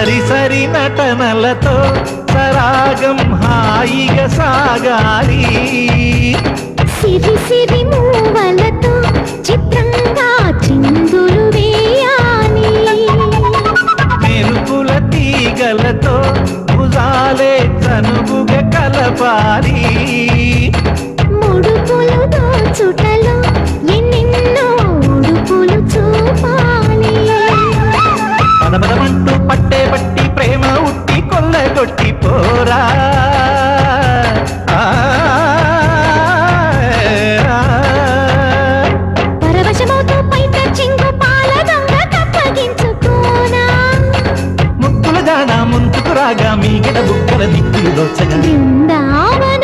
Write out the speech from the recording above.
సరి సరి నటనలతో సరాగం హాయిగా సాగాలి సిరి సిరి మూవలతో చిత్రంగా చిందులు వేయాలి మెరుపుల తీగలతో భుజాలే చనువుగా కలపాలి ముడుపులు దోచుటలో ఎన్నెన్నో ఉడుపులు చూపాలి పదపదమంటూ పట్టే పట్టి ప్రేమ ఉట్టి కొల్లగొట్టి పోరా పరవశమవుతూ పైట చింగు పాల దొంగ కప్పగించుకోనా ముక్కుల దానా ముందుకు రాగా మీ గడ బుక్కల దిక్కులు దోచగా బృందావన